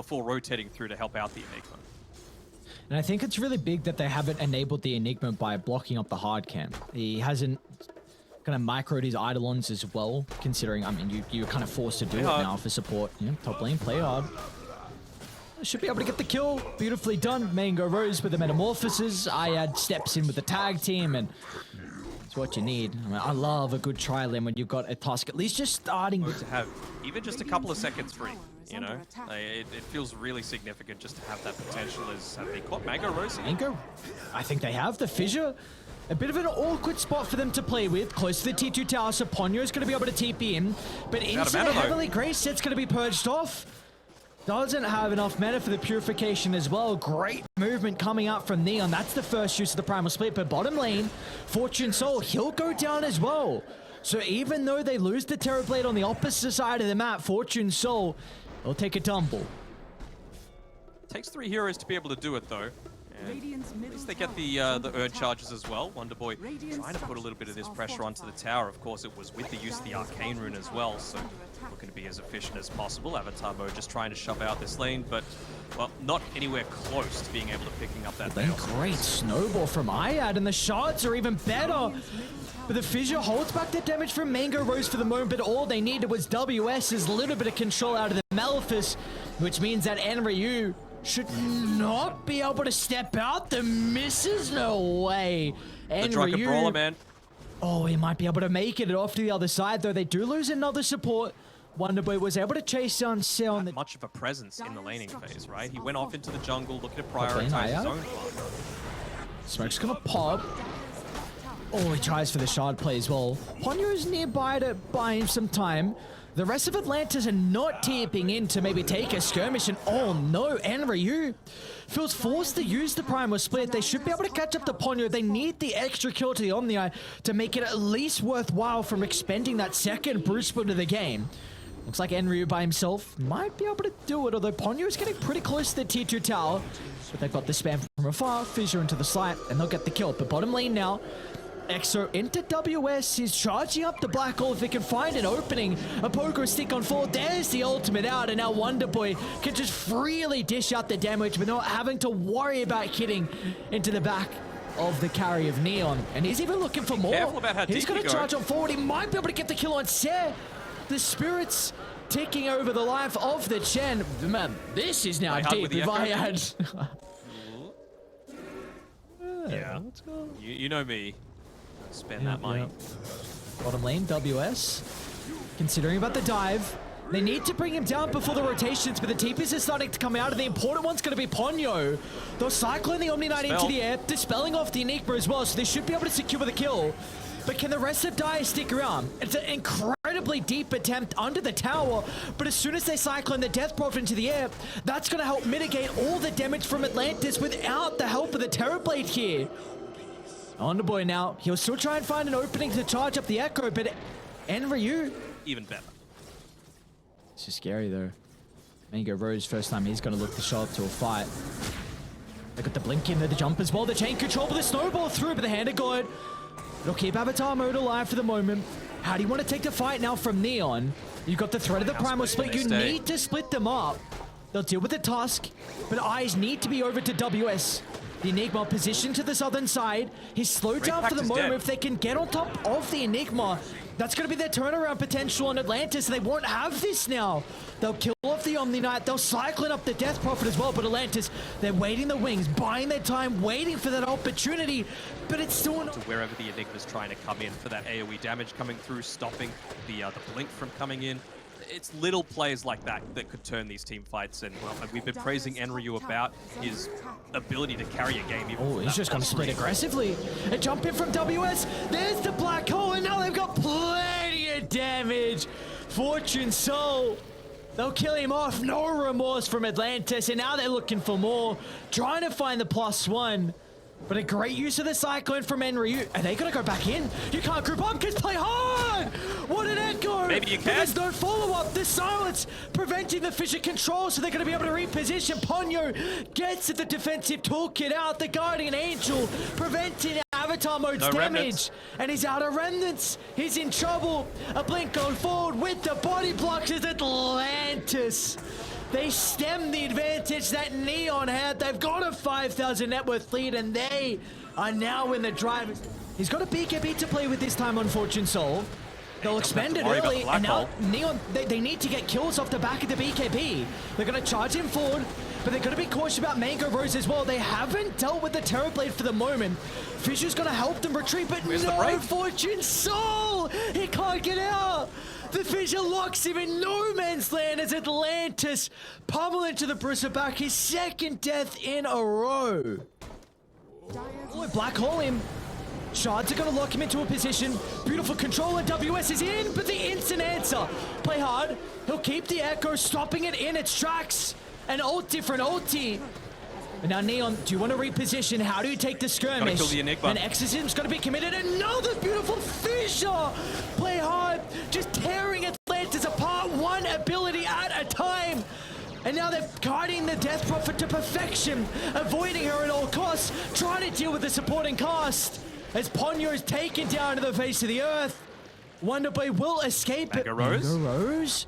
before rotating through to help out the Enigma. And I think it's really big that they haven't enabled the Enigma by blocking up the hard camp. He hasn't kind of microed his Eidolons as well, considering, I mean, you're kind of forced to do it now for support. Yeah, top lane, play hard. Should be able to get the kill. Beautifully done. Mango Rose with the Metamorphosis. Ayad steps in with the tag team, and it's what you need. I mean, I love a good tri-lane when you've got a Tusk at least just starting with... To have even just a couple of seconds free, you know? It feels really significant just to have that potential as have they caught Mango Rose? Mango? I think they have. The Fissure. A bit of an awkward spot for them to play with. Close to the T2 tower, so Ponyo's going to be able to TP in. But into the heavily graced set's going to be purged off. Doesn't have enough mana for the purification as well. Great movement coming out from Neon. That's the first use of the Primal Split. But bottom lane, Fortune Soul, he'll go down as well. So even though they lose the Terrorblade on the opposite side of the map, Fortune Soul will take a tumble. Takes 3 heroes to be able to do it though. And at least they get the Urge charges as well. Wonderboy trying to put a little bit of this pressure onto the tower. Of course, it was with the use of the Arcane Rune as well, so looking to be as efficient as possible. Avatar mode just trying to shove out this lane, but, well, not anywhere close to being able to picking up that Then great snowball from Ayad, and the shards are even better. But the Fissure holds back the damage from Mango Rose for the moment, but all they needed was WS's little bit of control out of the Malefice, which means that Enryu should not be able to step out. The misses, no way. The Drunken Brawler, man. Oh, he might be able to make it off to the other side, though. They do lose another support. Wonderboy was able to chase down Cell. Not much of a presence in the laning phase, right? He went off into the jungle looking to prioritize his own farm. Smoke's gonna pop. Oh, he tries for the shard play as well. Ponyo's nearby to buy him some time. The rest of Atlantis are not TPing in to maybe take a skirmish, and oh no, Enryu feels forced to use the Primal Split. They should be able to catch up to Ponyo. They need the extra kill to the Omni to make it at least worthwhile from expending that second Bruce Split of the game. Looks like Enryu by himself might be able to do it, although Ponyo is getting pretty close to the T2 tower. But they've got the spam from afar, Fissure into the slide, and they'll get the kill. But bottom lane now, Exo into WS. He's charging up the black hole if he can find an opening. A poker stick on 4. There's the ultimate out, and now Wonderboy can just freely dish out the damage, but not having to worry about hitting into the back of the carry of Neon. And he's even looking for more. Careful about how he's deep going to charge on forward. He might be able to get the kill on Ser. The Spirits taking over the life of the Chen. Man, this is now deep if I had... Yeah, you know me. Spend that money. Bottom lane, WS. Considering about the dive. They need to bring him down before the rotations, but the TPs are starting to come out, and the important one's going to be Ponyo. They'll cyclone the Omni Knight into the air, dispelling off the Enigma as well, so they should be able to secure the kill. But can the rest of Dire stick around? It's an incredibly deep attempt under the tower, but as soon as they cyclone the Death Prophet into the air, that's going to help mitigate all the damage from Atlantis without the help of the Terrorblade here. Wonderboy now, he'll still try and find an opening to charge up the Echo, but Enryu... even better. This is scary though. Mango Rose, first time he's going to look to show up to a fight. They got the blink in there, the jump as well, the chain control, but the snowball through, but the hand of God. It'll keep Avatar mode alive for the moment. How do you want to take the fight now from Neon? You've got the threat of the Primal Split. You need to split them up. They'll deal with the Tusk, but eyes need to be over to WS. The Enigma positioned to the southern side. He's slowed down for the moment. If they can get on top of the Enigma, that's going to be their turnaround potential on Atlantis. They won't have this now. They'll kill off the Omni Knight. They'll cycling up the Death Prophet as well. But Atlantis, they're waiting the wings, buying their time, waiting for that opportunity. But it's still not... To wherever the Enigma's trying to come in for that AoE damage coming through, stopping the blink from coming in. It's little plays like that that could turn these team fights, and well, we've been praising Enryu about his ability to carry a game. Oh, he's just going to split aggressively. A jump in from WS. There's the black hole, and now they've got plenty of damage. Fortune Soul. They'll kill him off. No remorse from Atlantis, and now they're looking for more. Trying to find the +1. But a great use of the Cyclone from Enryu. Are they going to go back in? You can't group up because play hard! What an echo! Maybe you can. But there's no follow-up. The silence preventing the Fissure control, so they're going to be able to reposition. Ponyo gets the defensive toolkit out. The Guardian Angel preventing Avatar mode's damage. Remnants. And he's out of remnants. He's in trouble. A blink going forward with the body blocks is Atlantis. They stem the advantage that Neon had. They've got a 5,000 net worth lead, and they are now in the drive. He's got a BKB to play with this time on Fortune Soul. They'll expend it early, and now Neon, they need to get kills off the back of the BKB. They're going to charge him forward, but they're going to be cautious about Mango Rose as well. They haven't dealt with the Terrorblade for the moment. Fissure's going to help them retreat, but no, Fortune Soul! He can't get out! The Fissure locks him in no man's land as Atlantis pummel into the Bristleback, his second death in a row. Oh, black hole him. Shards are going to lock him into a position. Beautiful control, and WS is in, but the instant answer. Play hard. He'll keep the Echo, stopping it in its tracks. An ulti for an ulti. And now Neon, do you want to reposition? How do you take the skirmish? Gotta kill the Enigma. And Exorcism's going to be committed. Another beautiful Fissure. Play hard, just tearing Atlantis apart, one ability at a time. And now they're guiding the Death Prophet to perfection, avoiding her at all costs, trying to deal with the supporting cast. As Ponyo is taken down to the face of the earth. Wonderboy will escape it. Mango Rose? Mango Rose?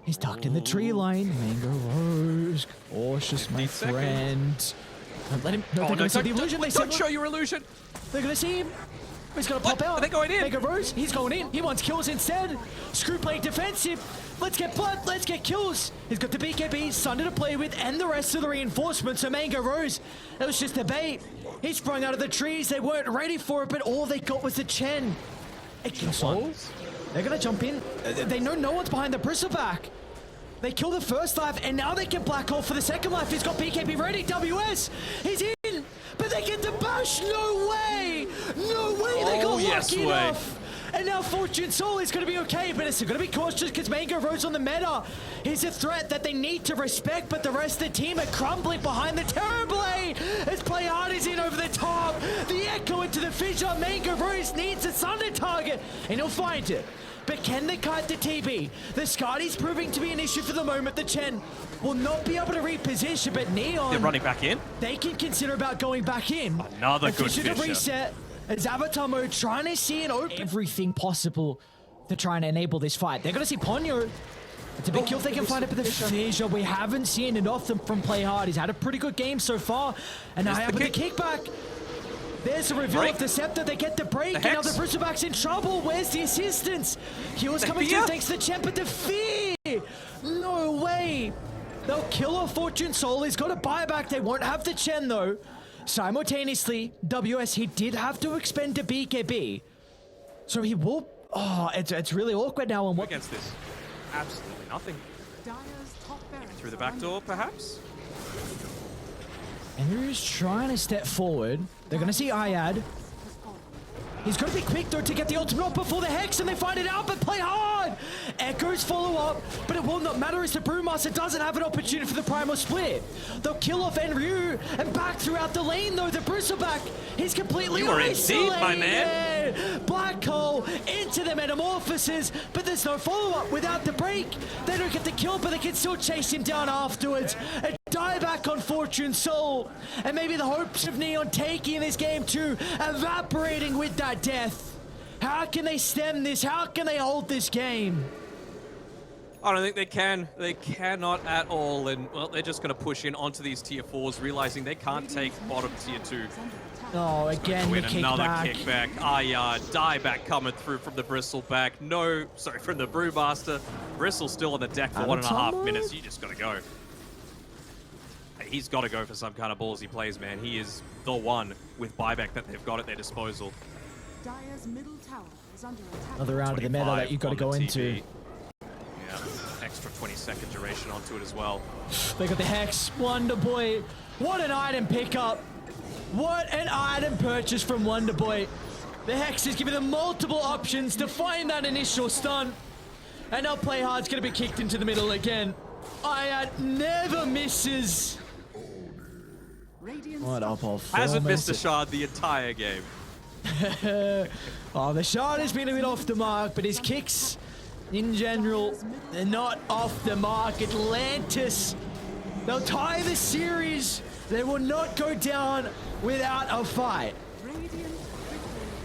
He's tucked in the tree line. Mango Rose. Cautious, my friend. Don't let him. No, they're going to see the illusion. Don't show your illusion. They're going to see him. He's going to pop out. Are they going in? Mango Rose, he's going in. He wants kills instead. Screw playing defensive. Let's get blood. Let's get kills. He's got the BKB, Sunder to play with, and the rest of the reinforcements. So Mango Rose, it was just a bait. He sprung out of the trees. They weren't ready for it, but all they got was the Chen. So they're going to jump in. They know no one's behind the Bristleback. They kill the first life, and now they get Black Hole for the second life. He's got BKB ready. WS, he's in, but they get the bash. No way. No way. They got lucky enough. And now Fortune Soul is going to be okay, but it's going to be cautious because Mango Rose on the meta. He's a threat that they need to respect, but the rest of the team are crumbling behind the Terrorblade as Play Hard is in over the top. The Echo into the Fissure. Mango Rose needs a Sunder target, and he'll find it. But can they kite the TB? The Scotty's proving to be an issue for the moment. The Chen will not be able to reposition, but Neon... They're running back in? They can consider about going back in. Another good Fissure. To reset. As Avatar mode trying to see and open everything possible to try and enable this fight. They're going to see Ponyo. It's a big kill if they can find it, but the Fissure, we haven't seen it off them from Play Hard. He's had a pretty good game so far. And now with the kickback. There's the reveal of the Scepter. They get the break, and now the Bristleback's in trouble. Where's the assistance? Heal's coming through thanks to the Chen, but the fear! No way! They'll kill a Fortune Soul. He's got a buyback. They won't have the Chen, though. Simultaneously, WS, he did have to expend a BKB. So he will... Oh, it's really awkward now. And what against this? Absolutely nothing. Through the back door, perhaps? Andrew's trying to step forward. They're going to see Ayad. He's going to be quick, though, to get the ultimate off before the Hex, and they find it out, but Play Hard! Echoes follow up, but it will not matter as the Brewmaster doesn't have an opportunity for the Primal Split. They'll kill off Enryu, and back throughout the lane, though, the Bristleback, he's completely isolated. You are in deep, my man. Black Hole into the Metamorphosis, but there's no follow-up without the break. They don't get the kill, but they can still chase him down afterwards. Die back on Fortune Soul, and maybe the hopes of Neon taking this game too, evaporating with that death. How can they stem this? How can they hold this game? I don't think they can. They cannot at all, and well, they're just going to push in onto these tier 4s, realizing they can't take bottom tier 2. Oh, again, the kickback. Another kickback. Dieback coming through from the Bristleback. No, sorry, from the Brewmaster. Bristle's still on the deck for 1.5 minutes. You just got to go. He's got to go for some kind of ballsy plays, man. He is the one with buyback that they've got at their disposal. Dire's middle tower is under attack. Another round of the meta that you've got to go into. Yeah, extra 20-second duration onto it as well. They got the Hex. Wonderboy. What an item pickup. What an item purchase from Wonderboy. The Hex is giving them multiple options to find that initial stun. And now Play Hard's going to be kicked into the middle again. Ayad never misses. What a performance. Hasn't missed a shard the entire game. Oh, the shard has been a bit off the mark, but his kicks in general, they're not off the mark. Atlantis, they'll tie the series. They will not go down without a fight.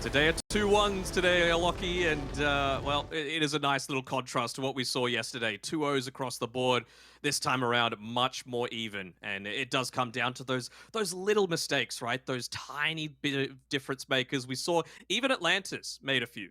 Today are 2-1s today, Lockie, and well, it is a nice little contrast to what we saw yesterday. 2-0s across the board. This time around, much more even, and it does come down to those little mistakes, right? Those tiny bit of difference makers. We saw even Atlantis made a few.